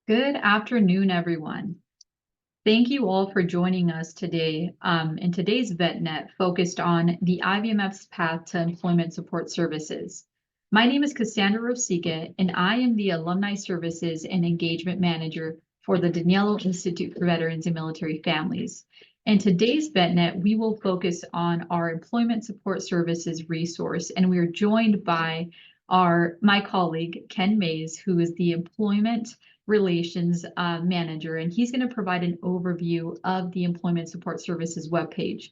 Good afternoon, everyone. Thank you all for joining us today in today's VetNet focused on the IVMF's path to employment support services. My name is Cassandra Rosica, and I am the Alumni Services and Engagement Manager for the Daniello Institute for Veterans and Military Families. In today's VetNet, we will focus on our employment support services resource, and we are joined by my colleague, Ken Mays, who is the Employment Relations Manager, and he's going to provide an overview of the Employment Support Services webpage.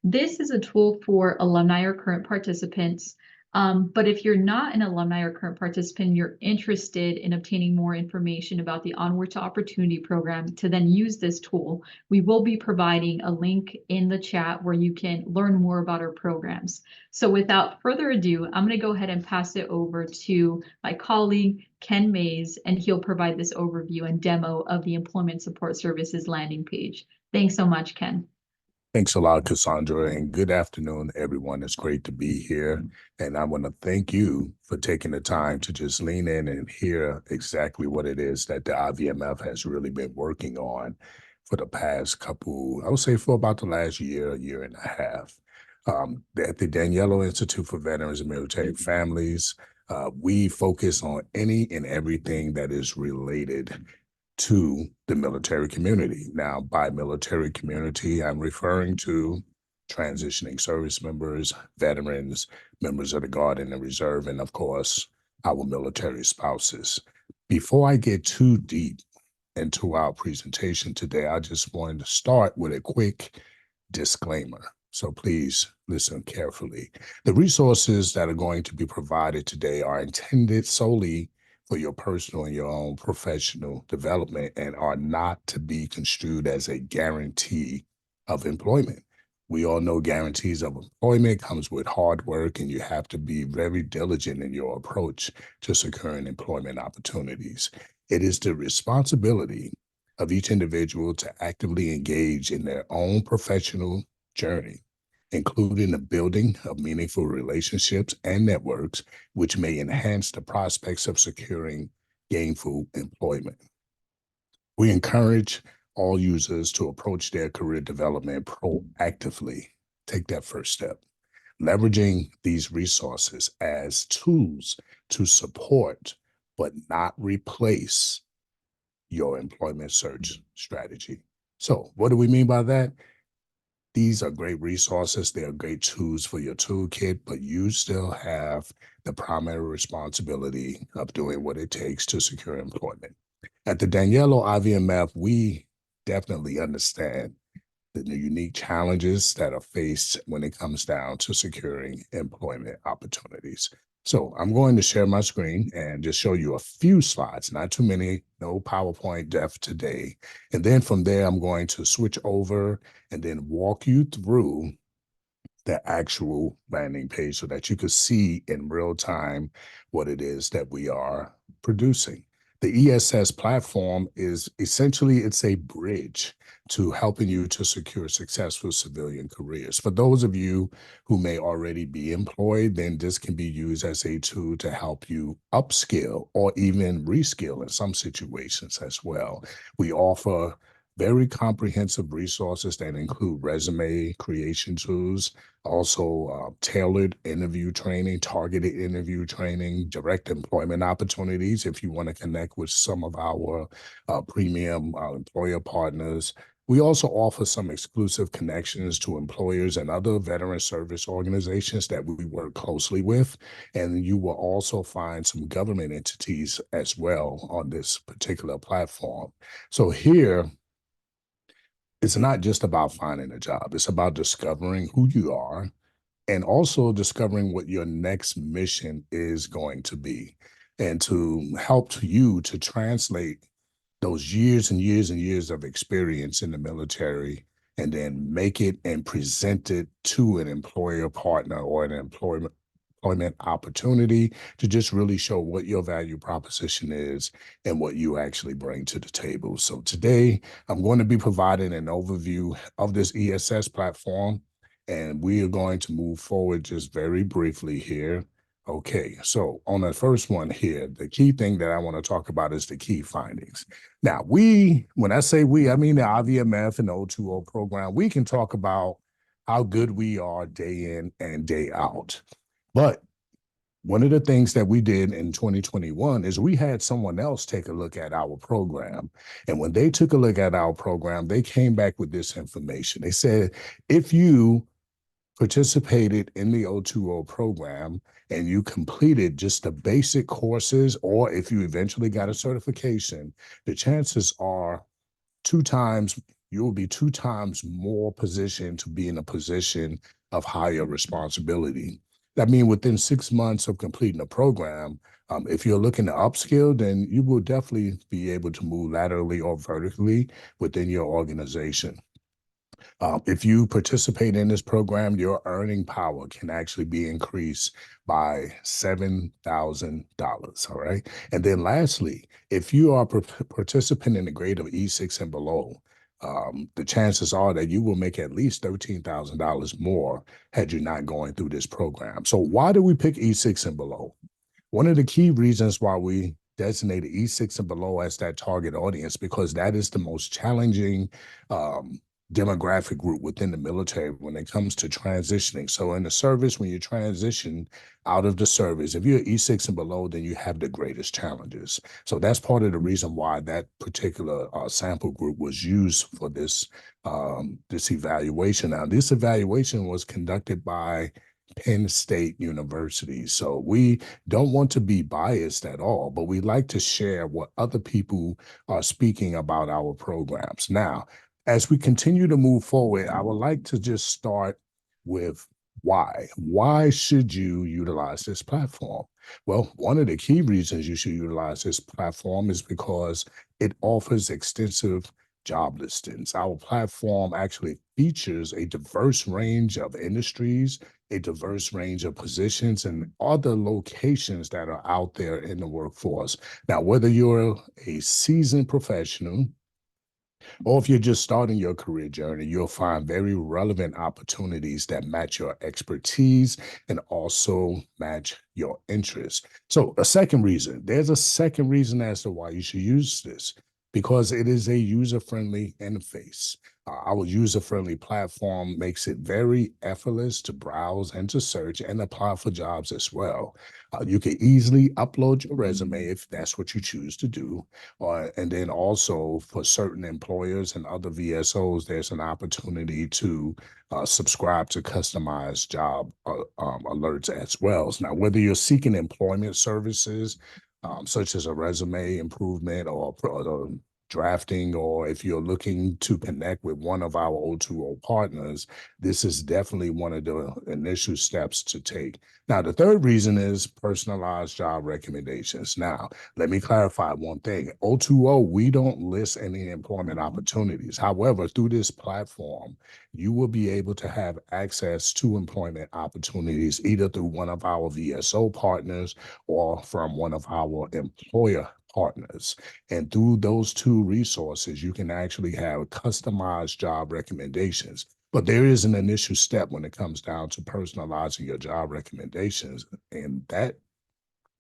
This is a tool for alumni or current participants, but if you're not an alumni or current participant, you're interested in obtaining more information about the Onward to Opportunity program to then use this tool, we will be providing a link in the chat where you can learn more about our programs. So without further ado, I'm going to go ahead and pass it over to my colleague, Ken Mays, and he'll provide this overview and demo of the Employment Support Services landing page. Thanks so much, Ken. Thanks a lot, Cassandra, and good afternoon, everyone. It's great to be here. And I want to thank you for taking the time to just lean in and hear exactly what it is that the IVMF has really been working on for the past couple, I would say for about the last year and a half. At the Daniello Institute for Veterans and Military Families, we focus on any and everything that is related to the military community. Now, by military community, I'm referring to transitioning service members, veterans, members of the Guard and the Reserve, and of course, our military spouses. Before I get too deep into our presentation today, I just wanted to start with a quick disclaimer. So please listen carefully. The resources that are going to be provided today are intended solely for your personal and your own professional development and are not to be construed as a guarantee of employment. We all know guarantees of employment comes with hard work, and you have to be very diligent in your approach to securing employment opportunities. It is the responsibility of each individual to actively engage in their own professional journey, including the building of meaningful relationships and networks, which may enhance the prospects of securing gainful employment. We encourage all users to approach their career development proactively. Take that first step, leveraging these resources as tools to support but not replace your employment search strategy. So what do we mean by that? These are great resources. They are great tools for your toolkit, but you still have the primary responsibility of doing what it takes to secure employment. At the Daniello IVMF, we definitely understand the unique challenges that are faced when it comes down to securing employment opportunities. So I'm going to share my screen and just show you a few slides, not too many, no PowerPoint depth today. And then from there, I'm going to switch over and then walk you through the actual landing page so that you can see in real time what it is that we are producing. The ESS platform is essentially, it's a bridge to helping you to secure successful civilian careers. For those of you who may already be employed, then this can be used as a tool to help you upskill or even reskill in some situations as well. We offer very comprehensive resources that include resume creation tools, also tailored interview training, targeted interview training, direct employment opportunities if you want to connect with some of our premium employer partners. We also offer some exclusive connections to employers and other veteran service organizations that we work closely with. And you will also find some government entities as well on this particular platform. So here, it's not just about finding a job. It's about discovering who you are and also discovering what your next mission is going to be, and to help you to translate those years and years and years of experience in the military and then make it and present it to an employer partner or an employment opportunity to just really show what your value proposition is and what you actually bring to the table. So today, I'm going to be providing an overview of this ESS platform, and we are going to move forward just very briefly here. Okay, so on the first one here, the key thing that I want to talk about is the key findings. Now, when I say we, I mean the IVMF and the O2O program. We can talk about how good we are day in and day out. But one of the things that we did in 2021 is we had someone else take a look at our program. And when they took a look at our program, they came back with this information. They said, if you participated in the O2O program and you completed just the basic courses, or if you eventually got a certification, the chances are you will be 2 times more positioned to be in a position of higher responsibility. That means within 6 months of completing a program, if you're looking to upskill, then you will definitely be able to move laterally or vertically within your organization. If you participate in this program, your earning power can actually be increased by $7,000. All right. And then lastly, if you are participant in the grade of E6 and below, the chances are that you will make at least $13,000 more had you not going through this program. So why do we pick E6 and below? One of the key reasons why we designated E6 and below as that target audience, because that is the most challenging demographic group within the military when it comes to transitioning. So in the service, when you transition out of the service, if you're E6 and below, then you have the greatest challenges. So that's part of the reason why that particular sample group was used for this evaluation. Now, this evaluation was conducted by Penn State University. So we don't want to be biased at all, but we like to share what other people are speaking about our programs. Now, as we continue to move forward, I would like to just start with why. Why should you utilize this platform? Well, one of the key reasons you should utilize this platform is because it offers extensive job listings. Our platform actually features a diverse range of industries, a diverse range of positions, and other locations that are out there in the workforce. Now, whether you're a seasoned professional, or if you're just starting your career journey, you'll find very relevant opportunities that match your expertise and also match your interests. So, there's a second reason as to why you should use this, because it is a user-friendly interface. Our user-friendly platform makes it very effortless to browse and to search and apply for jobs as well. You can easily upload your resume if that's what you choose to do. And then also for certain employers and other VSOs, there's an opportunity to subscribe to customized job alerts as well. So now, whether you're seeking employment services, such as a resume improvement or drafting, or if you're looking to connect with one of our O2O partners, this is definitely one of the initial steps to take. Now, the third reason is personalized job recommendations. Now, let me clarify one thing. O2O, we don't list any employment opportunities. However, through this platform, you will be able to have access to employment opportunities either through one of our VSO partners or from one of our employer partners. And through those two resources, you can actually have customized job recommendations. But there is an initial step when it comes down to personalizing your job recommendations. And that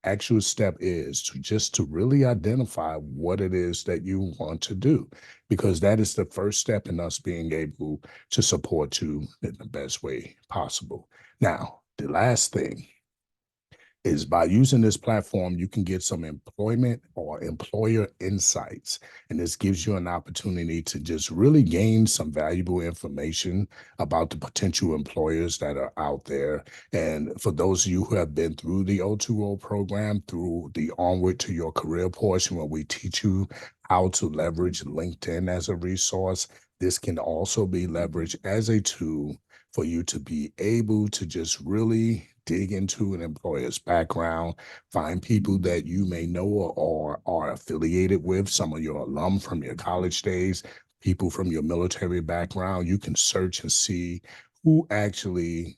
actual step is to really identify what it is that you want to do, because that is the first step in us being able to support you in the best way possible. Now, the last thing is by using this platform, you can get some employment or employer insights. And this gives you an opportunity to just really gain some valuable information about the potential employers that are out there. And for those of you who have been through the O2O program, through the Onward to Your Career portion, where we teach you how to leverage LinkedIn as a resource, this can also be leveraged as a tool for you to be able to just really dig into an employer's background, find people that you may know or are affiliated with, some of your alum from your college days, people from your military background. You can search and see who actually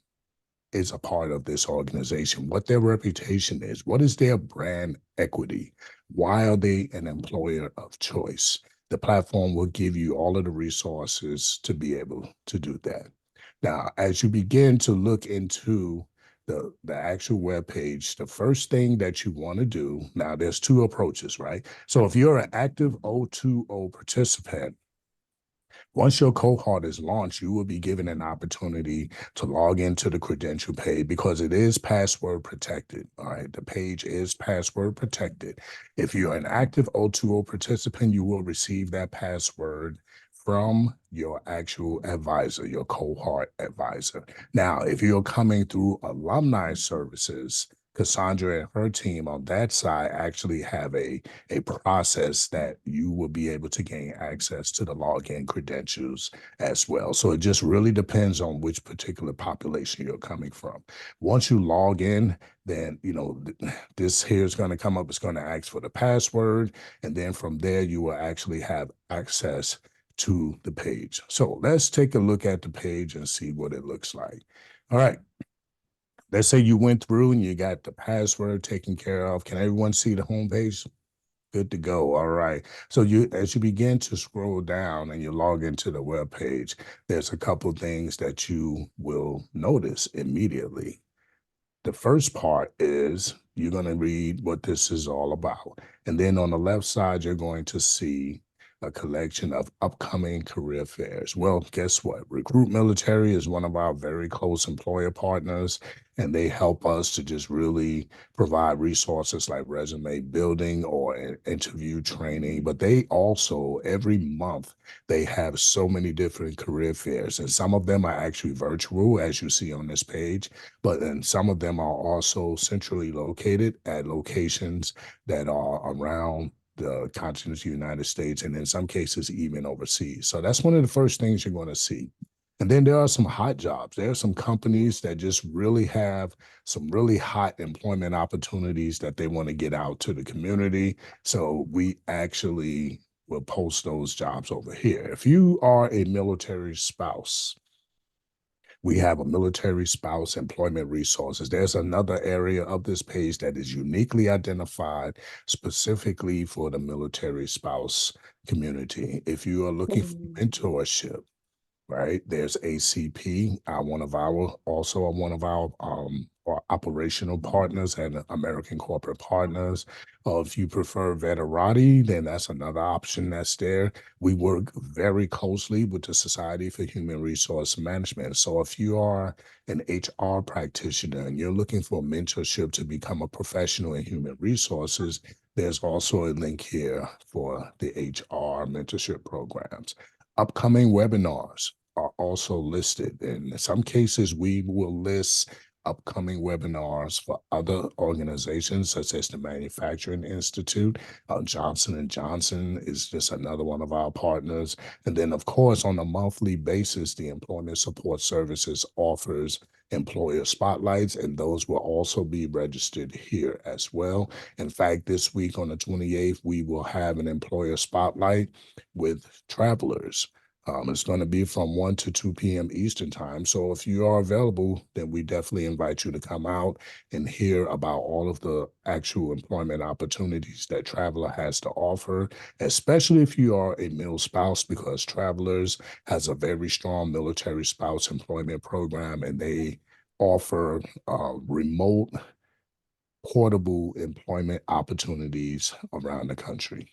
is a part of this organization, what their reputation is, what is their brand equity, why are they an employer of choice. The platform will give you all of the resources to be able to do that. Now, as you begin to look into the actual web page, the first thing that you want to do, now there's two approaches, right? So if you're an active O2O participant, once your cohort is launched, you will be given an opportunity to log into the credential page because it is password protected. All right. The page is password protected. If you're an active O2O participant, you will receive that password from your actual advisor, your cohort advisor. Now, if you're coming through alumni services, Cassandra and her team on that side actually have a process that you will be able to gain access to the login credentials as well. So it just really depends on which particular population you're coming from. Once you log in, then this here is going to come up. It's going to ask for the password, and then from there you will actually have access to the page. So let's take a look at the page and see what it looks like. All right. Let's say you went through and you got the password taken care of. Can everyone see the home page? Good to go. All right. So as you begin to scroll down and you log into the web page, there's a couple things that you will notice immediately. The first part is you're going to read what this is all about. And then on the left side, you're going to see a collection of upcoming career fairs. Well, guess what? Recruit Military is one of our very close employer partners, and they help us to just really provide resources like resume building or interview training. But they also, every month, they have so many different career fairs, and some of them are actually virtual, as you see on this page, but then some of them are also centrally located at locations that are around the continent of the United States, and in some cases, even overseas. So that's one of the first things you're going to see. And then there are some hot jobs. There are some companies that just really have some really hot employment opportunities that they want to get out to the community. So we actually will post those jobs over here. If you are a military spouse, we have a military spouse employment resources. There's another area of this page that is uniquely identified specifically for the military spouse community. If you are looking for mentorship, right? There's ACP, one of our operational partners and American corporate partners. If you prefer Veterati, then that's another option that's there. We work very closely with the Society for Human Resource Management. So if you are an HR practitioner and you're looking for mentorship to become a professional in human resources, there's also a link here for the HR mentorship programs. Upcoming webinars are also listed. In some cases, we will list upcoming webinars for other organizations, such as the Manufacturing Institute. Johnson & Johnson is just another one of our partners. And then, of course, on a monthly basis, the Employment Support Services offers employer spotlights, and those will also be registered here as well. In fact, this week on the 28th, we will have an employer spotlight with travelers. It's going to be from 1 to 2 p.m. Eastern time. So if you are available, then we definitely invite you to come out and hear about all of the actual employment opportunities that Traveler has to offer, especially if you are a male spouse, because Travelers has a very strong military spouse employment program, and they offer remote, portable employment opportunities around the country.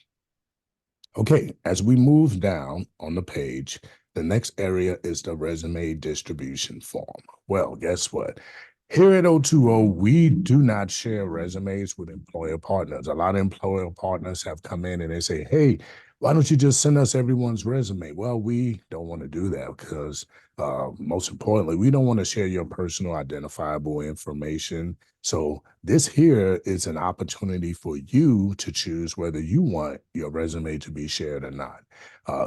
Okay, as we move down on the page, the next area is the resume distribution form. Well, guess what? Here at O2O, we do not share resumes with employer partners. A lot of employer partners have come in and they say, hey, why don't you just send us everyone's resume? Well, we don't want to do that because most importantly, we don't want to share your personal identifiable information. So this here is an opportunity for you to choose whether you want your resume to be shared or not.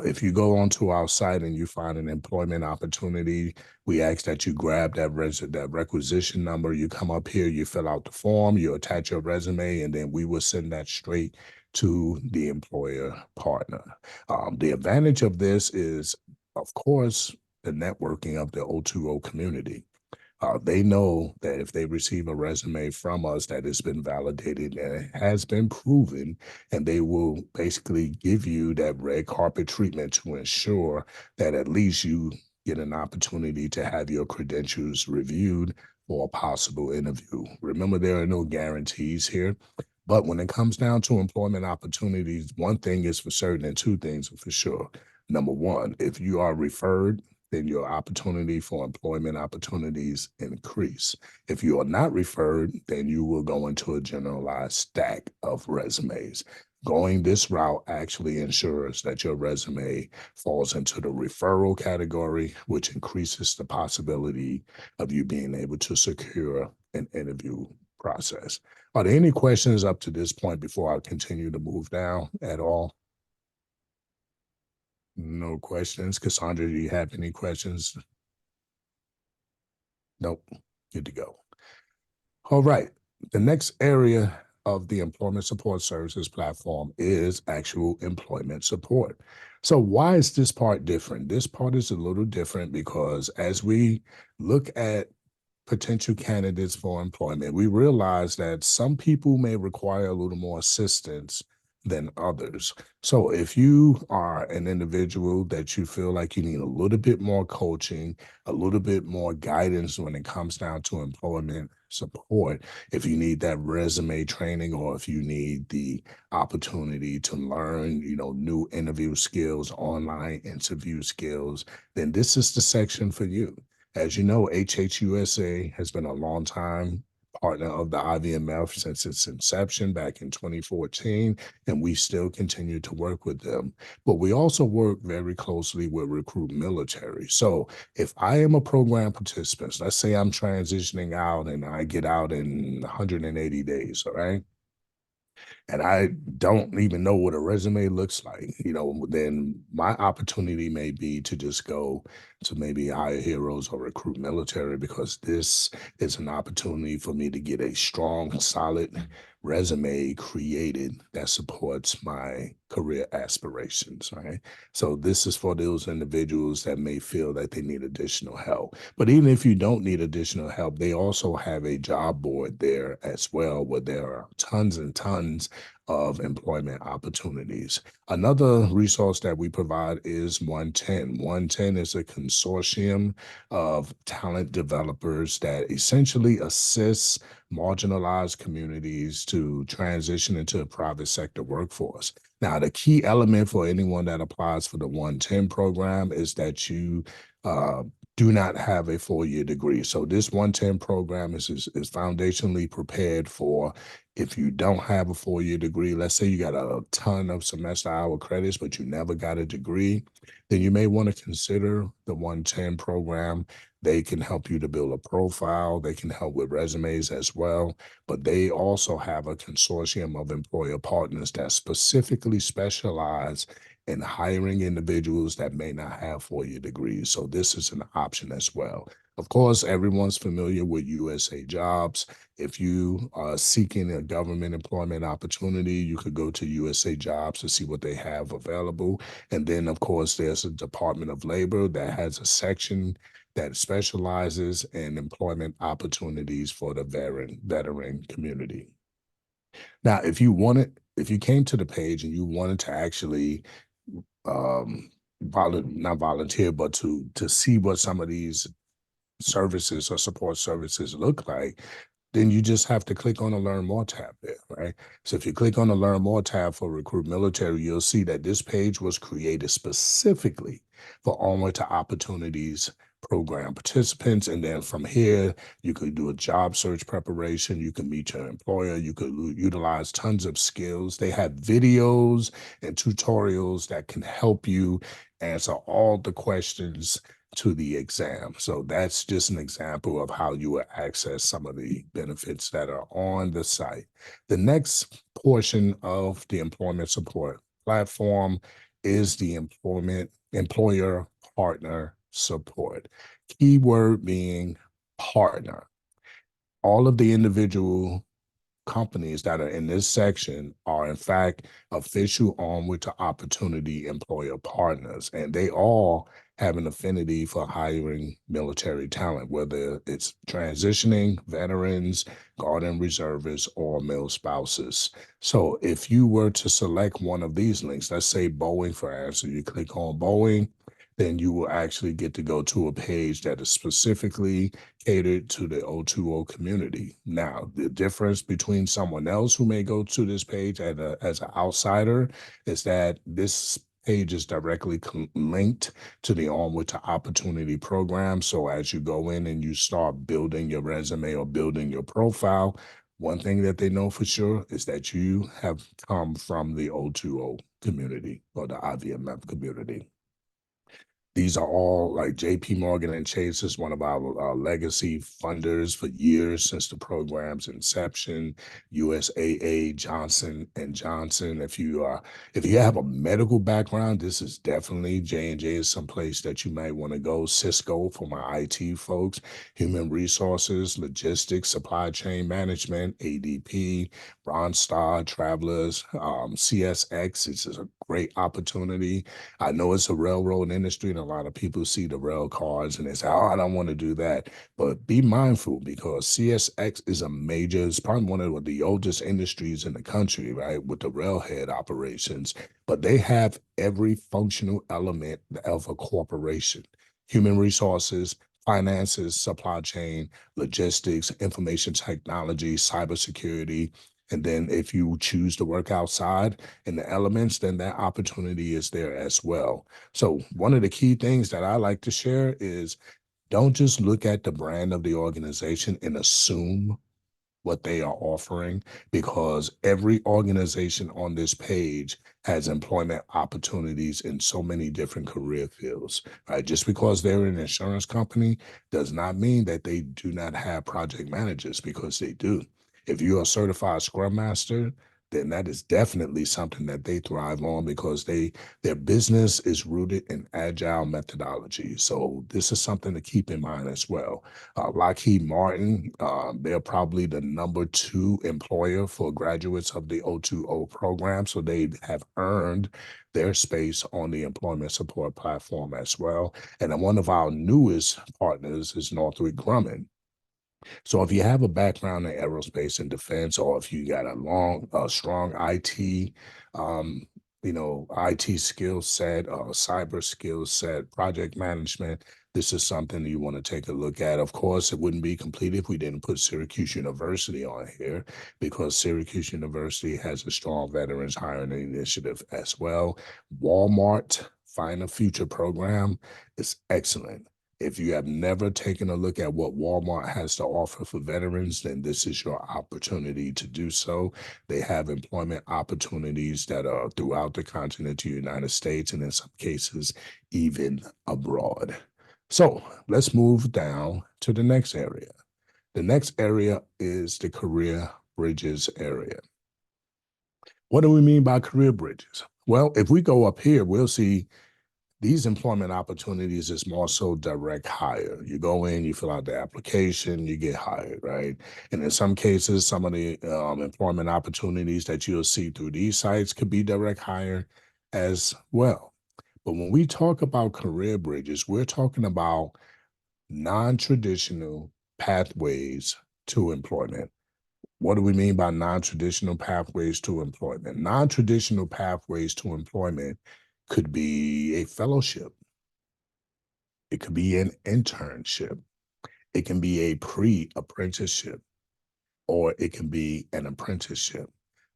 If you go onto our site and you find an employment opportunity, we ask that you grab that requisition number. You come up here, you fill out the form, you attach your resume, and then we will send that straight to the employer partner. The advantage of this is, of course, the networking of the O2O community. They know that if they receive a resume from us that has been validated and it has been proven, and they will basically give you that red carpet treatment to ensure that at least you get an opportunity to have your credentials reviewed for a possible interview. Remember, there are no guarantees here. But when it comes down to employment opportunities, one thing is for certain and two things are for sure. Number one, if you are referred, then your opportunity for employment opportunities increase. If you are not referred, then you will go into a generalized stack of resumes. Going this route actually ensures that your resume falls into the referral category, which increases the possibility of you being able to secure an interview process. Are there any questions up to this point before I continue to move down at all? No questions. Cassandra, do you have any questions? Nope. Good to go. All right. The next area of the employment support services platform is actual employment support. So why is this part different? This part is a little different because as we look at potential candidates for employment, we realize that some people may require a little more assistance than others. So if you are an individual that you feel like you need a little bit more coaching, a little bit more guidance when it comes down to employment support, if you need that resume training or if you need the opportunity to learn, new interview skills, online interview skills, then this is the section for you. As you know, HHUSA has been a long time partner of the IVMF since its inception back in 2014, and we still continue to work with them. But we also work very closely with Recruit Military. So if I am a program participant, let's say I'm transitioning out and I get out in 180 days, all right? And I don't even know what a resume looks like, then my opportunity may be to just go to maybe Hire Heroes or Recruit Military because this is an opportunity for me to get a strong, solid resume created that supports my career aspirations, right? So this is for those individuals that may feel that they need additional help. But even if you don't need additional help, they also have a job board there as well, where there are tons and tons of employment opportunities. Another resource that we provide is 110. 110 is a consortium of talent developers that essentially assists marginalized communities to transition into a private sector workforce. Now, the key element for anyone that applies for the 110 program is that you do not have a 4-year degree. So this 110 program is foundationally prepared for if you don't have a 4-year degree. Let's say you got a ton of semester hour credits, but you never got a degree, then you may want to consider the 110 program. They can help you to build a profile. They can help with resumes as well. But they also have a consortium of employer partners that specifically specialize in hiring individuals that may not have 4-year degrees. So this is an option as well. Of course, everyone's familiar with USA Jobs. If you are seeking a government employment opportunity, you could go to USA Jobs to see what they have available. And then, of course, there's a Department of Labor that has a section that specializes in employment opportunities for the veteran community. Now, if you came to the page and you wanted to actually not volunteer, but to see what some of these services or support services look like, then you just have to click on the Learn More tab there, right? So if you click on the Learn More tab for Recruit Military, you'll see that this page was created specifically for Onward to Opportunities program participants. And then from here, you could do a job search preparation. You can meet your employer. You could utilize tons of skills. They have videos and tutorials that can help you answer all the questions to the exam. So that's just an example of how you will access some of the benefits that are on the site. The next portion of the employment support platform is the employer partner support. Keyword being partner. All of the individual companies that are in this section are in fact official Onward to Opportunity employer partners, and they all have an affinity for hiring military talent, whether it's transitioning veterans, guard and reservists, or male spouses. So if you were to select one of these links, let's say Boeing for answer, you click on Boeing, then you will actually get to go to a page that is specifically catered to the O2O community. Now, the difference between someone else who may go to this page as an outsider is that this page is directly linked to the Onward to Opportunity program. So as you go in and you start building your resume or building your profile, one thing that they know for sure is that you have come from the O2O community or the IVMF community. These are all like JP Morgan and Chase is one of our legacy funders for years since the program's inception. USAA, Johnson and Johnson. If you have a medical background, this is definitely J&J is someplace that you might want to go. Cisco for my IT folks, human resources, logistics, supply chain management, ADP, Ronstar, Travelers, CSX. It's a great opportunity. I know it's a railroad industry, and a lot of people see the rail cars and they say, "Oh, I don't want to do that." But be mindful because CSX is it's probably one of the oldest industries in the country, right, with the railhead operations. But they have every functional element of a corporation: human resources, finances, supply chain, logistics, information technology, cybersecurity. And then if you choose to work outside in the elements, then that opportunity is there as well. So one of the key things that I like to share is don't just look at the brand of the organization and assume what they are offering, because every organization on this page has employment opportunities in so many different career fields, right? Just because they're an insurance company does not mean that they do not have project managers, because they do. If you're a certified Scrum Master, then that is definitely something that they thrive on because their business is rooted in agile methodology. So this is something to keep in mind as well. Lockheed Martin, they're probably the #2 employer for graduates of the O2O program. So they have earned their space on the employment support platform as well. And then one of our newest partners is Northrop Grumman. So if you have a background in aerospace and defense, or if you got a strong IT, um, IT skill set, cyber skill set, project management, this is something you want to take a look at. Of course, it wouldn't be complete if we didn't put Syracuse University on here, because Syracuse University has a strong veterans hiring initiative as well. Walmart Find a Future program is excellent. If you have never taken a look at what Walmart has to offer for veterans, then this is your opportunity to do so. They have employment opportunities that are throughout the continent of the United States, and in some cases, even abroad. So let's move down to the next area. The next area is the career bridges area. What do we mean by career bridges? Well, if we go up here, we'll see these employment opportunities is more so direct hire. You go in, you fill out the application, you get hired, right? And in some cases, some of the employment opportunities that you'll see through these sites could be direct hire as well. But when we talk about career bridges, we're talking about non-traditional pathways to employment. What do we mean by non-traditional pathways to employment? Non-traditional pathways to employment could be a fellowship. It could be an internship. It can be a pre-apprenticeship, or it can be an apprenticeship.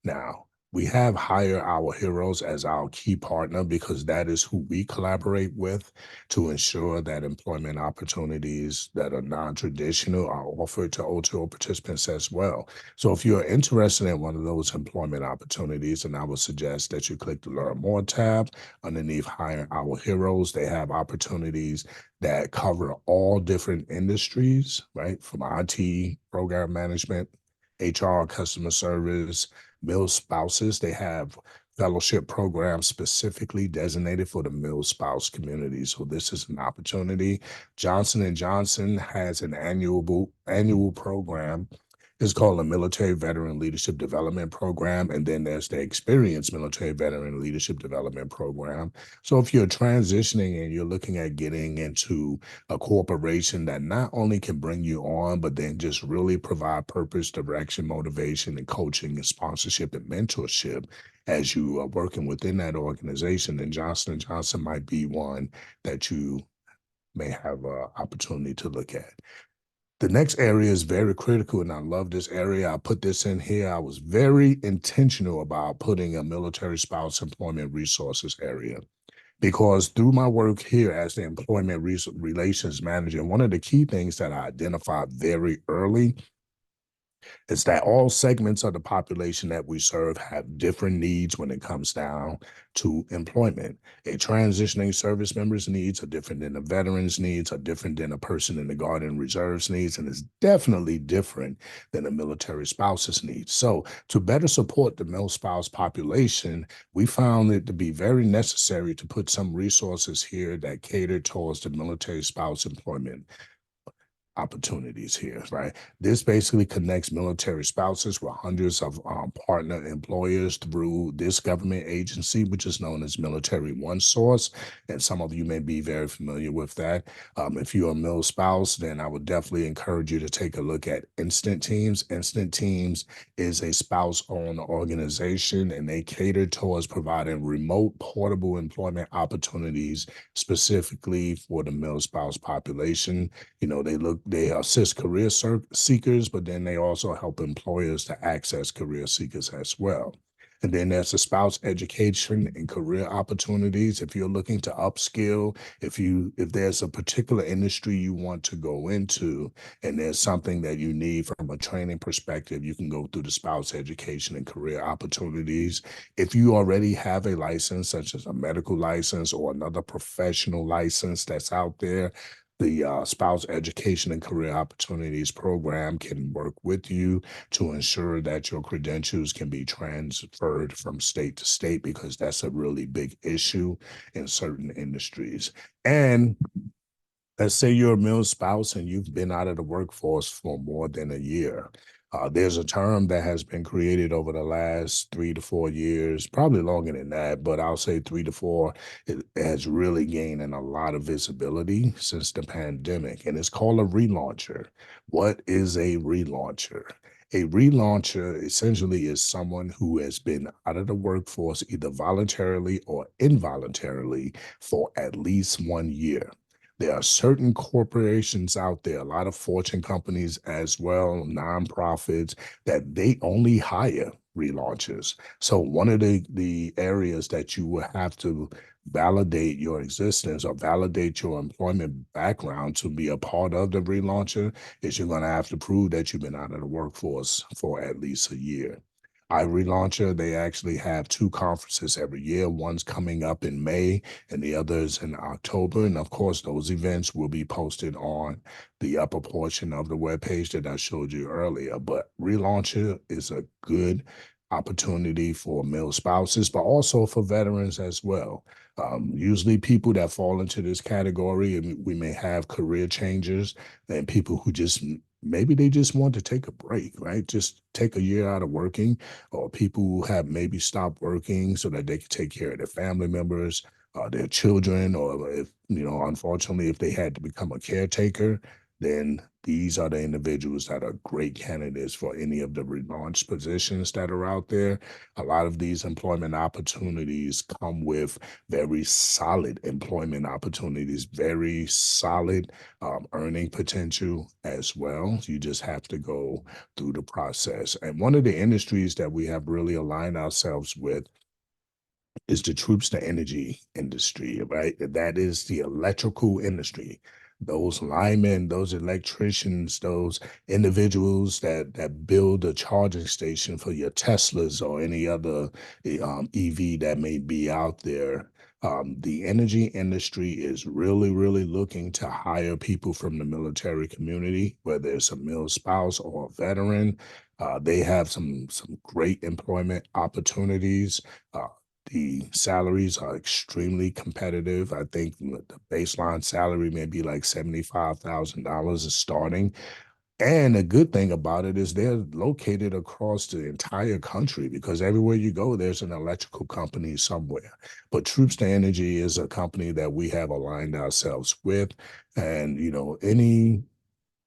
Now, we have Hire Our Heroes as our key partner because that is who we collaborate with to ensure that employment opportunities that are non-traditional are offered to O2O participants as well. So if you're interested in one of those employment opportunities, then I would suggest that you click the Learn More tab underneath Hire Our Heroes. They have opportunities that cover all different industries, right? From IT, program management, HR, customer service, mill spouses. They have fellowship programs specifically designated for the mill spouse community. So this is an opportunity. Johnson and Johnson has an annual program It's called a Military Veteran Leadership Development Program. And then there's the Experienced Military Veteran Leadership Development Program. So if you're transitioning and you're looking at getting into a corporation that not only can bring you on, but then just really provide purpose, direction, motivation, and coaching and sponsorship and mentorship as you are working within that organization, then Johnson & Johnson might be one that you may have an opportunity to look at. The next area is very critical, and I love this area. I put this in here. I was very intentional about putting a military spouse employment resources area because through my work here as the employment relations manager, one of the key things that I identified very early is that all segments of the population that we serve have different needs when it comes down to employment. A transitioning service member's needs are different than a veteran's needs, are different than a person in the Guard and Reserves needs, and is definitely different than a military spouse's needs. So to better support the male spouse population, we found it to be very necessary to put some resources here that cater towards the military spouse employment opportunities here, right? This basically connects military spouses with hundreds of partner employers through this government agency, which is known as Military One Source. And some of you may be very familiar with that. If you're a mil spouse, then I would definitely encourage you to take a look at Instant Teams. Instant Teams is a spouse-owned organization, and they cater towards providing remote portable employment opportunities specifically for the mil spouse population. They assist career seekers, but then they also help employers to access career seekers as well. And then there's the spouse education and career opportunities. If you're looking to upskill, if there's a particular industry you want to go into and there's something that you need from a training perspective, you can go through the spouse education and career opportunities. If you already have a license, such as a medical license or another professional license that's out there, the Spouse Education and Career Opportunities Program can work with you to ensure that your credentials can be transferred from state to state, because that's a really big issue in certain industries. And let's say you're a male spouse and you've been out of the workforce for more than a year. There's a term that has been created over the last 3 to 4 years, probably longer than that, but I'll say 3 to 4. It has really gained in a lot of visibility since the pandemic, and it's called a relauncher. What is a relauncher? A relauncher essentially is someone who has been out of the workforce either voluntarily or involuntarily for at least 1 year. There are certain corporations out there, a lot of Fortune companies as well, nonprofits, that they only hire relaunchers. So one of the areas that you will have to validate your existence or validate your employment background to be a part of the relauncher is you're going to have to prove that you've been out of the workforce for at least a year. iRelauncher, they actually have two conferences every year. One's coming up in May and the other is in October. And of course, those events will be posted on the upper portion of the webpage that I showed you earlier. But Relauncher is a good opportunity for male spouses, but also for veterans as well. Usually people that fall into this category, and we may have career changers and people who just maybe they just want to take a break, right? Just take a year out of working, or people who have maybe stopped working so that they can take care of their family members, their children, or if, unfortunately, if they had to become a caretaker, then these are the individuals that are great candidates for any of the relaunch positions that are out there. A lot of these employment opportunities come with very solid employment opportunities, very solid earning potential as well. You just have to go through the process. And one of the industries that we have really aligned ourselves with is the troops to energy industry, right? That is the electrical industry. Those linemen, those electricians, those individuals that build a charging station for your Teslas or any other EV that may be out there. The energy industry is really, really looking to hire people from the military community, whether it's a male spouse or a veteran. They have some great employment opportunities. The salaries are extremely competitive. I think the baseline salary may be like $75,000 starting. And the good thing about it is they're located across the entire country because everywhere you go, there's an electrical company somewhere. But Troops to Energy is a company that we have aligned ourselves with. And, any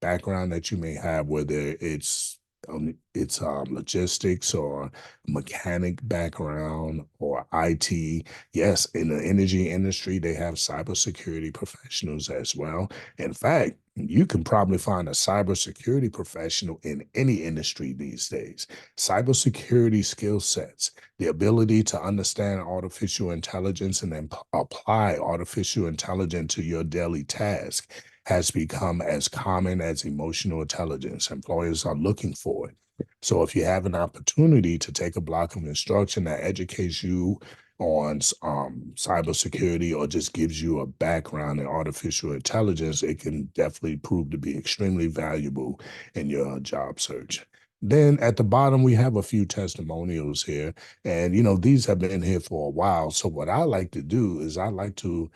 background that you may have, whether it's logistics or mechanic background or IT. Yes, in the energy industry, they have cybersecurity professionals as well. In fact, you can probably find a cybersecurity professional in any industry these days. Cybersecurity skill sets, the ability to understand artificial intelligence and then apply artificial intelligence to your daily task has become as common as emotional intelligence. Employers are looking for it. So if you have an opportunity to take a block of instruction that educates you on cybersecurity or just gives you a background in artificial intelligence, it can definitely prove to be extremely valuable in your job search. Then at the bottom, we have a few testimonials here. And, these have been here for a while. So what I like to do is I like to,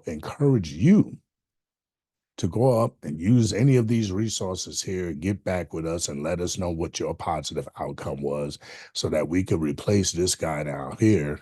encourage you to go up and use any of these resources here, get back with us and let us know what your positive outcome was so that we could replace this guy down here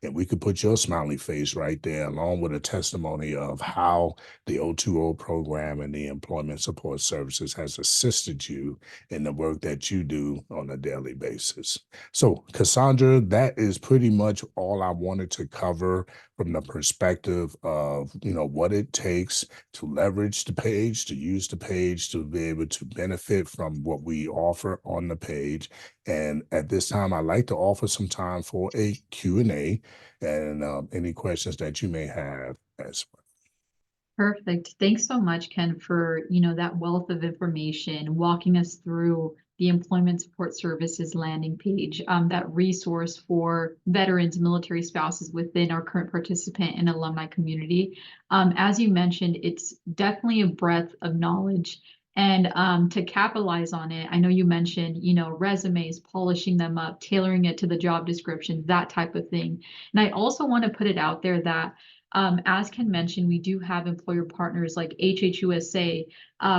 and we could put your smiley face right there along with a testimony of how the O2O program and the employment support services has assisted you in the work that you do on a daily basis. So Cassandra, that is pretty much all I wanted to cover from the perspective of, what it takes to leverage the page, to use the page, to be able to benefit from what we offer on the page. And at this time, I'd like to offer some time for a Q&A and any questions that you may have as well. Perfect. Thanks so much, Ken, for, that wealth of information, walking us through the Employment Support Services landing page, that resource for veterans, military spouses within our current participant and alumni community. As you mentioned, it's definitely a breadth of knowledge. And to capitalize on it, I know you mentioned, resumes, polishing them up, tailoring it to the job description, that type of thing. And I also want to put it out there that as Ken mentioned, we do have employer partners like HHUSA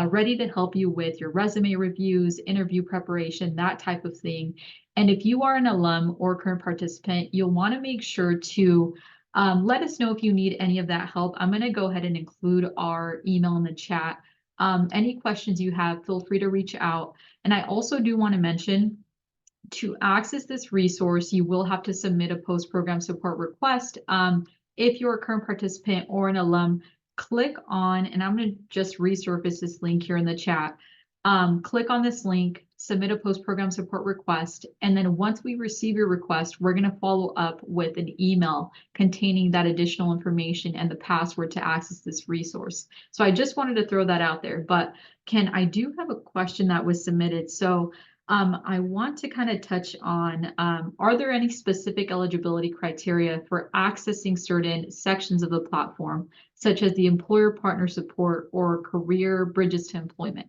ready to help you with your resume reviews, interview preparation, that type of thing. And if you are an alum or current participant, you'll want to make sure to let us know if you need any of that help. I'm going to go ahead and include our email in the chat. Any questions you have, feel free to reach out. And I also do want to mention, to access this resource, you will have to submit a post-program support request. If you're a current participant or an alum, click on, and I'm going to just resurface this link here in the chat. Click on this link, submit a post-program support request, and then once we receive your request, we're going to follow up with an email containing that additional information and the password to access this resource. So I just wanted to throw that out there. But Ken, I do have a question that was submitted. So I want to kind of touch on, are there any specific eligibility criteria for accessing certain sections of the platform, such as the employer partner support or career bridges to employment?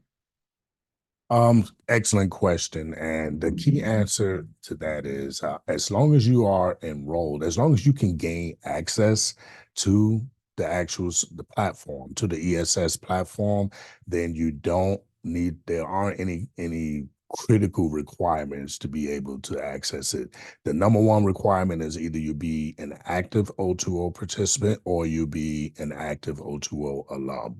Excellent question. And the key answer to that is as long as you are enrolled, as long as you can gain access to the platform, to the ESS platform, then you don't need, there aren't any critical requirements to be able to access it. The number one requirement is either you be an active O2O participant or you be an active O2O alum,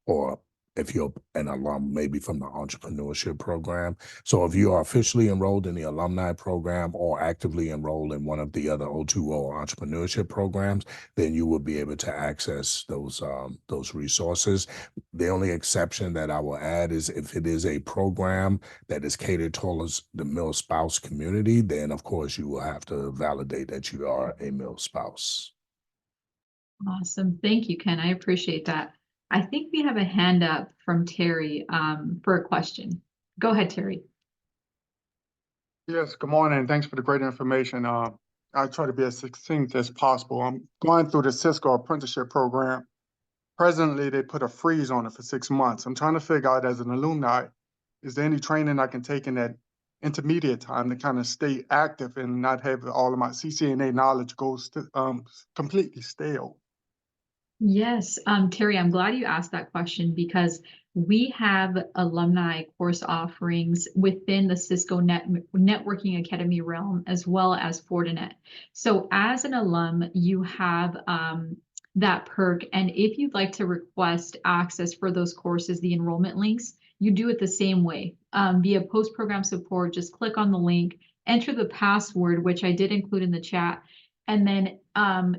or if you're an alum, maybe from the entrepreneurship program. So if you are officially enrolled in the alumni program or actively enrolled in one of the other O2O entrepreneurship programs, then you will be able to access those resources. The only exception that I will add is if it is a program that is catered towards the male spouse community, then of course you will have to validate that you are a male spouse. Awesome. Thank you, Ken. I appreciate that. I think we have a hand up from Terry for a question. Go ahead, Terry. Yes, good morning. Thanks for the great information. I'll try to be as succinct as possible. I'm going through the Cisco apprenticeship program. Presently, they put a freeze on it for 6 months. I'm trying to figure out, as an alumni, is there any training I can take in that intermediate time to kind of stay active and not have all of my CCNA knowledge goes to, completely stale? Yes, Terry, I'm glad you asked that question because we have alumni course offerings within the Cisco Networking Academy realm, as well as Fortinet. So as an alum, you have that perk. And if you'd like to request access for those courses, the enrollment links, you do it the same way. Via post-program support, just click on the link, enter the password, which I did include in the chat. And then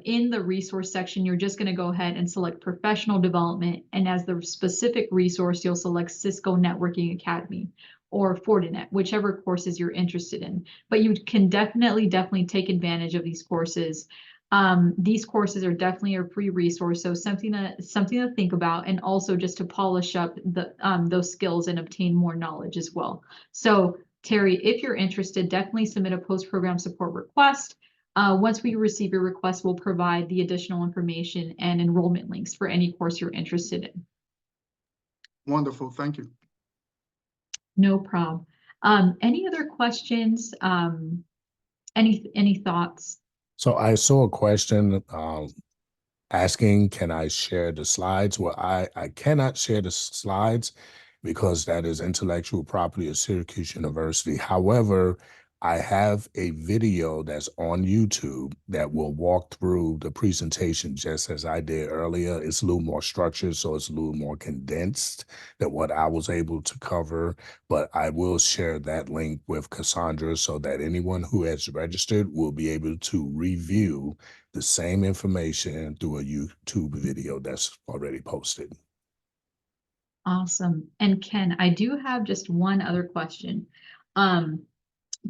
in the resource section, you're just going to go ahead and select professional development. And as the specific resource, you'll select Cisco Networking Academy or Fortinet, whichever courses you're interested in. But you can definitely take advantage of these courses. These courses are definitely a free resource, so something to think about, and also just to polish up the those skills and obtain more knowledge as well. So Terry, if you're interested, definitely submit a post-program support request. Once we receive your request, we'll provide the additional information and enrollment links for any course you're interested in. Wonderful, thank you. No problem. Any other questions? Any thoughts? So I saw a question asking, can I share the slides? Well, I cannot share the slides because that is intellectual property of Syracuse University. However, I have a video that's on YouTube that will walk through the presentation just as I did earlier. It's a little more structured, so it's a little more condensed than what I was able to cover, but I will share that link with Cassandra so that anyone who has registered will be able to review the same information through a YouTube video that's already posted. Awesome. And Ken, I do have just one other question.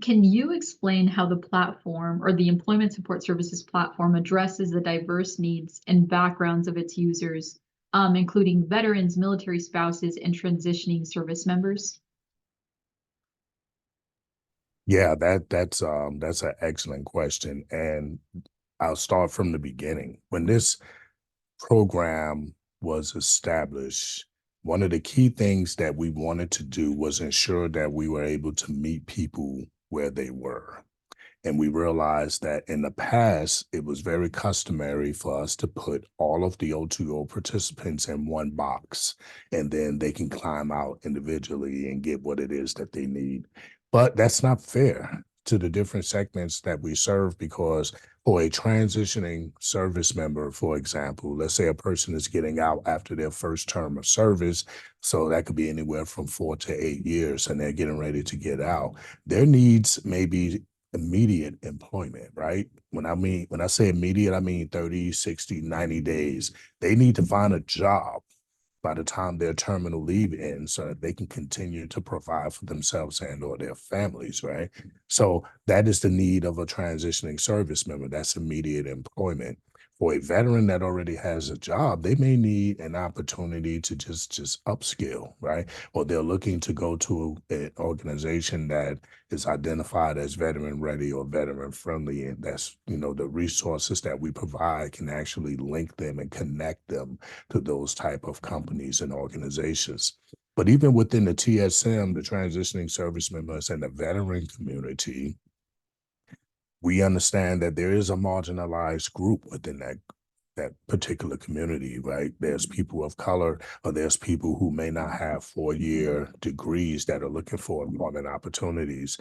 Can you explain how the platform or the Employment Support Services platform addresses the diverse needs and backgrounds of its users, including veterans, military spouses, and transitioning service members? Yeah, that's an excellent question. And I'll start from the beginning. When this program was established, one of the key things that we wanted to do was ensure that we were able to meet people where they were. And we realized that in the past, it was very customary for us to put all of the O2O participants in one box, and then they can climb out individually and get what it is that they need. But that's not fair to the different segments that we serve, because for a transitioning service member, for example, let's say a person is getting out after their first term of service, so that could be anywhere from 4 to 8 years, and they're getting ready to get out. Their needs may be immediate employment, right? When I say immediate, I mean 30, 60, 90 days. They need to find a job by the time their terminal leave ends so that they can continue to provide for themselves and or their families, right? So that is the need of a transitioning service member. That's immediate employment. For a veteran that already has a job, they may need an opportunity to just upskill, right? Or they're looking to go to an organization that is identified as veteran ready or veteran friendly. And that's, the resources that we provide can actually link them and connect them to those type of companies and organizations. But even within the TSM, the transitioning service members and the veteran community, we understand that there is a marginalized group within that particular community, right? There's people of color, or there's people who may not have 4-year degrees that are looking for employment opportunities.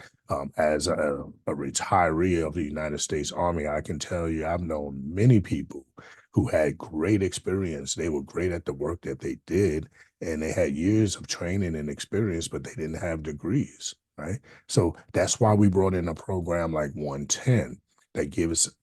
As a retiree of the United States Army, I can tell you I've known many people who had great experience. They were great at the work that they did, and they had years of training and experience, but they didn't have degrees, right? So that's why we brought in a program like 110 that gives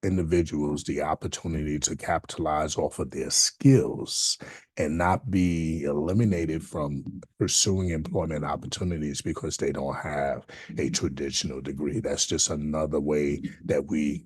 individuals the opportunity to capitalize off of their skills and not be eliminated from pursuing employment opportunities because they don't have a traditional degree. That's just another way that we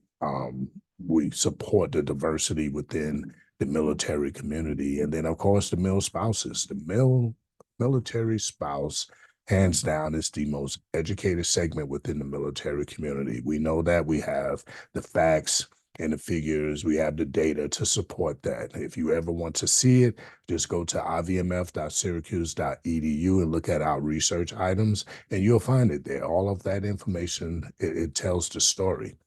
support the diversity within the military community. And then, of course, the male spouses. The military spouse, hands down, is the most educated segment within the military community. We know that. We have the facts and the figures. We have the data to support that. If you ever want to see it, just go to ivmf.syracuse.edu and look at our research items, and you'll find it there. All of that information, it tells the story.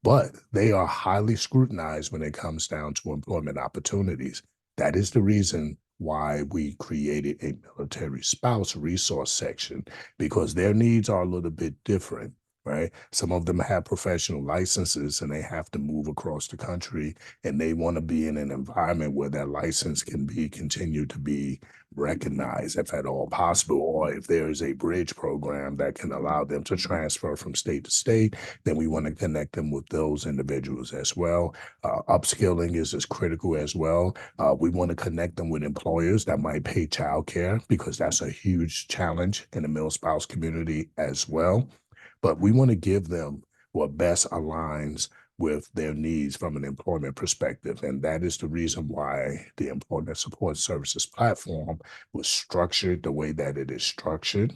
But they are highly scrutinized when it comes down to employment opportunities. That is the reason why we created a military spouse resource section, because their needs are a little bit different, right? Some of them have professional licenses and they have to move across the country, and they want to be in an environment where that license can be continued to be recognized if at all possible, or if there is a bridge program that can allow them to transfer from state to state, then we want to connect them with those individuals as well. Upskilling is as critical as well. We want to connect them with employers that might pay childcare, because that's a huge challenge in the male spouse community as well. But we want to give them what best aligns with their needs from an employment perspective. And that is the reason why the Employment Support Services platform was structured the way that it is structured.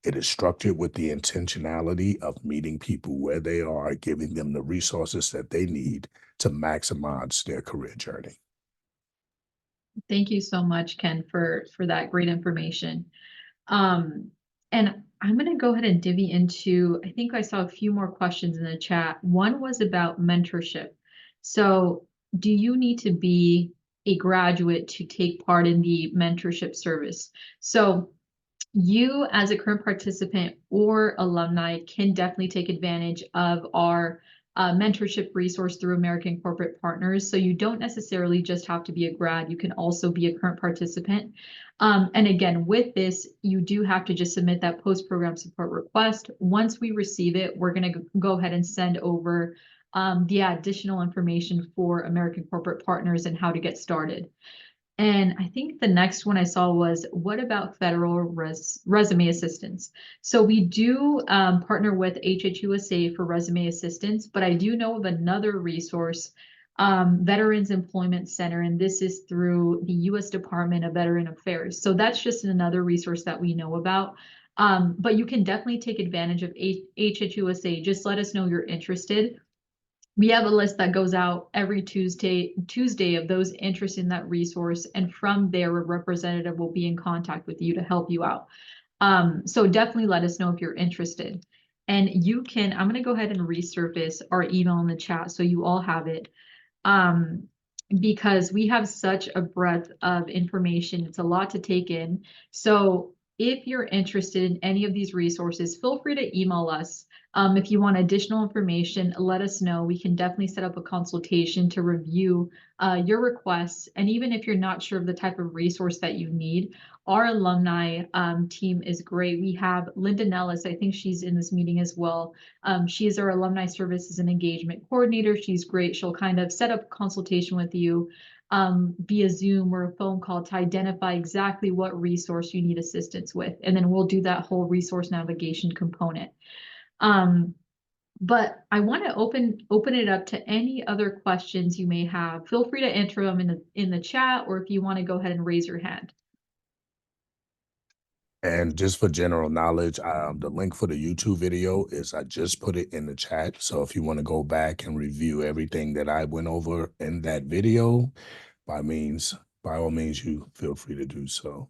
It is structured with the intentionality of meeting people where they are, giving them the resources that they need to maximize their career journey. Thank you so much, Ken, for that great information. And I'm going to go ahead and divvy into, I think I saw a few more questions in the chat. One was about mentorship. So do you need to be a graduate to take part in the mentorship service? So you, as a current participant or alumni, can definitely take advantage of our mentorship resource through American Corporate Partners. So you don't necessarily just have to be a grad, you can also be a current participant. And again, with this, you do have to just submit that post-program support request. Once we receive it, we're going to go ahead and send over the additional information for American Corporate Partners and how to get started. And I think the next one I saw was, what about federal resume assistance? So we do partner with HHUSA for resume assistance, but I do know of another resource, Veterans Employment Center, and this is through the U.S. Department of Veteran Affairs. So that's just another resource that we know about. But you can definitely take advantage of HHUSA. Just let us know you're interested. We have a list that goes out every Tuesday of those interested in that resource. And from there, a representative will be in contact with you to help you out. So definitely let us know if you're interested. And you can, I'm going to go ahead and resurface our email in the chat so you all have it. Because we have such a breadth of information. It's a lot to take in. So if you're interested in any of these resources, feel free to email us. If you want additional information, let us know. We can definitely set up a consultation to review your requests. And even if you're not sure of the type of resource that you need, our alumni team is great. We have Linda Nellis. I think she's in this meeting as well. She is our alumni services and engagement coordinator. She's great. She'll kind of set up a consultation with you via Zoom or a phone call to identify exactly what resource you need assistance with. And then we'll do that whole resource navigation component. But I want to open it up to any other questions you may have. Feel free to enter them in the chat, or if you want to go ahead and raise your hand. And just for general knowledge, the link for the YouTube video is, I just put it in the chat. So if you want to go back and review everything that I went over in that video, by all means, you feel free to do so.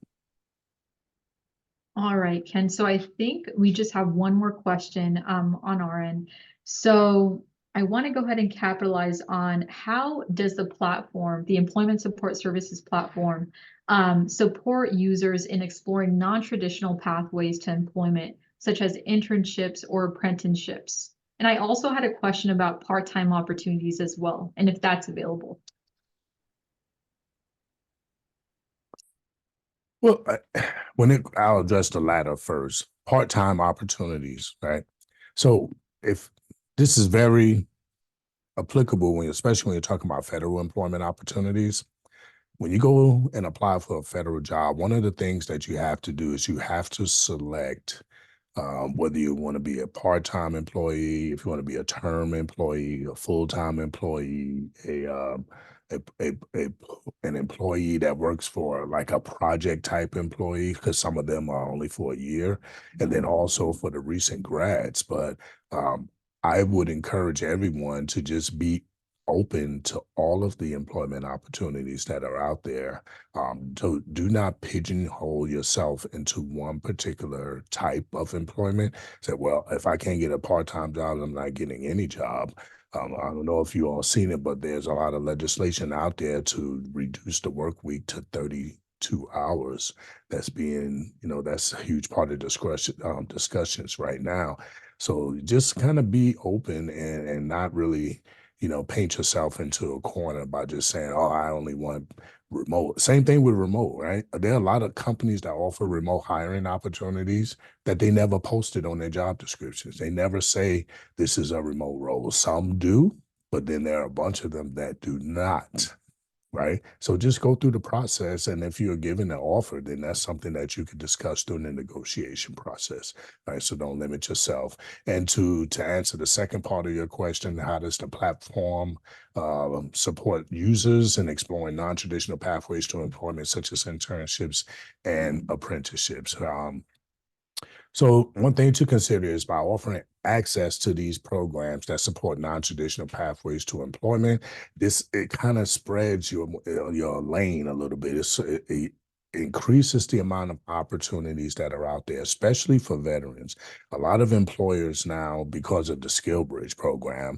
All right, Ken. So I think we just have one more question on our end. So I want to go ahead and capitalize on, how does the platform, the Employment Support Services platform, support users in exploring non-traditional pathways to employment, such as internships or apprenticeships? And I also had a question about part-time opportunities as well, and if that's available. Well, I'll address the latter first. Part-time opportunities, right? So if this is very applicable especially when you're talking about federal employment opportunities, when you go and apply for a federal job, one of the things that you have to do is you have to select whether you want to be a part-time employee, if you want to be a term employee, a full-time employee, an employee that works for like a project type employee, because some of them are only for a year, and then also for the recent grads. But I would encourage everyone to just be open to all of the employment opportunities that are out there. So do not pigeonhole yourself into one particular type of employment. Say, well, if I can't get a part-time job, I'm not getting any job. I don't know if you all seen it, but there's a lot of legislation out there to reduce the work week to 32 hours. That's being, that's a huge part of discussions right now. So just kind of be open and not really, paint yourself into a corner by just saying, oh, I only want remote. Same thing with remote, right? There are a lot of companies that offer remote hiring opportunities that they never posted on their job descriptions. They never say this is a remote role. Some do, but then there are a bunch of them that do not, right? So just go through the process. And if you're given an offer, then that's something that you could discuss during the negotiation process, right? So don't limit yourself. And to answer the second part of your question, how does the platform support users in exploring non-traditional pathways to employment, such as internships and apprenticeships? So one thing to consider is by offering access to these programs that support non-traditional pathways to employment, it kind of spreads your lane a little bit. It increases the amount of opportunities that are out there, especially for veterans. A lot of employers now, because of the Skill Bridge program,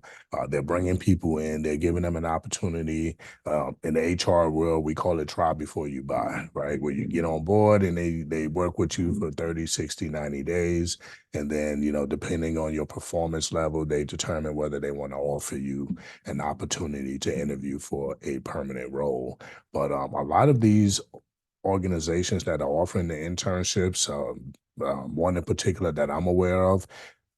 they're bringing people in, they're giving them an opportunity. In the HR world, we call it try before you buy, right? Where you get on board and they work with you for 30, 60, 90 days. And then, depending on your performance level, they determine whether they want to offer you an opportunity to interview for a permanent role. But a lot of these organizations that are offering the internships, one in particular that I'm aware of,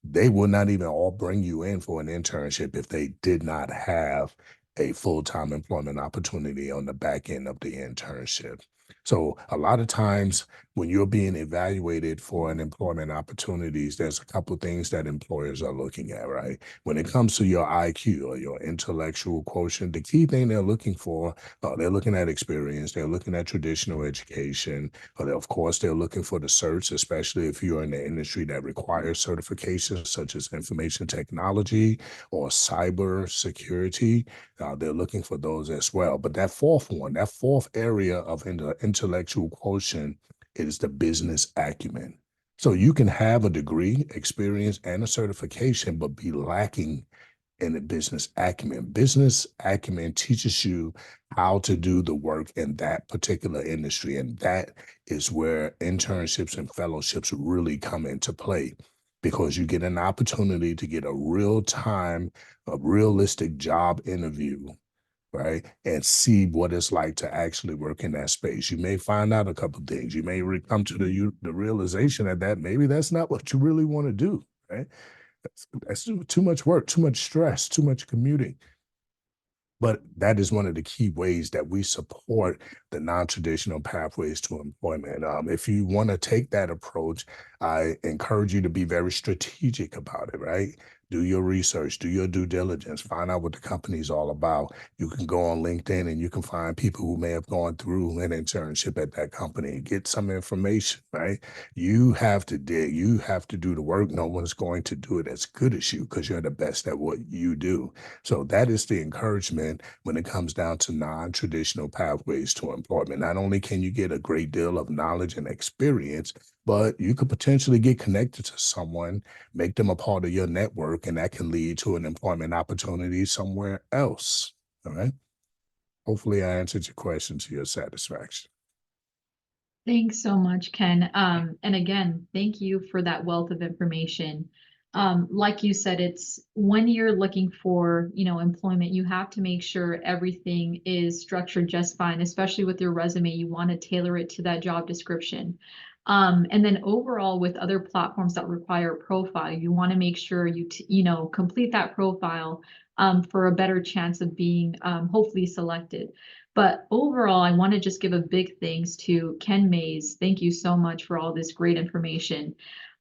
they will not even all bring you in for an internship if they did not have a full-time employment opportunity on the back end of the internship. So a lot of times when you're being evaluated for an employment opportunities, there's a couple of things that employers are looking at, right? When it comes to your IQ or your intellectual quotient, the key thing they're looking for, they're looking at experience, they're looking at traditional education, of course, they're looking for the certs, especially if you're in the industry that requires certifications such as information technology or cyber security. They're looking for those as well. But that fourth area of intellectual quotient is the business acumen. So you can have a degree, experience, and a certification, but be lacking in the business acumen. Business acumen teaches you how to do the work in that particular industry. And that is where internships and fellowships really come into play, because you get an opportunity to get a realistic job interview, right? And see what it's like to actually work in that space. You may find out a couple of things. You may come to the realization that maybe that's not what you really want to do, right? That's too much work, too much stress, too much commuting. But that is one of the key ways that we support the non-traditional pathways to employment. If you want to take that approach, I encourage you to be very strategic about it, right? Do your research, do your due diligence, find out what the company's all about. You can go on LinkedIn and you can find people who may have gone through an internship at that company, get some information, right? You have to dig, you have to do the work. No one's going to do it as good as you because you're the best at what you do. So that is the encouragement when it comes down to non-traditional pathways to employment. Not only can you get a great deal of knowledge and experience, but you could potentially get connected to someone, make them a part of your network, and that can lead to an employment opportunity somewhere else. All right. Hopefully I answered your question to your satisfaction. Thanks so much, Ken. And again, thank you for that wealth of information. Like you said, it's when you're looking for, employment, you have to make sure everything is structured just fine, especially with your resume. You want to tailor it to that job description. And then overall with other platforms that require a profile, you want to make sure you complete that profile for a better chance of being hopefully selected. But overall, I want to just give a big thanks to Ken Mays. Thank you so much for all this great information.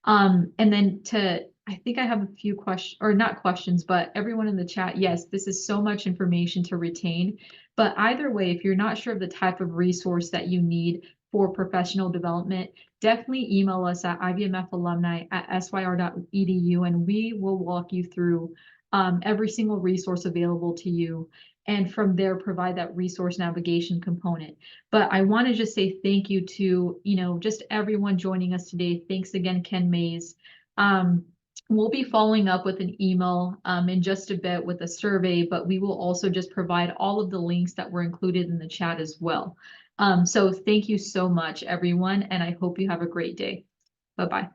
And then I think I have a few questions, or not questions, but everyone in the chat, yes, this is so much information to retain. But either way, if you're not sure of the type of resource that you need for professional development, definitely email us at ivmfalumni@syr.edu, and we will walk you through every single resource available to you, and from there provide that resource navigation component. But I want to just say thank you to just everyone joining us today. Thanks again, Ken Mays. We'll be following up with an email in just a bit with a survey, but we will also just provide all of the links that were included in the chat as well. So thank you so much, everyone, and I hope you have a great day. Bye-bye.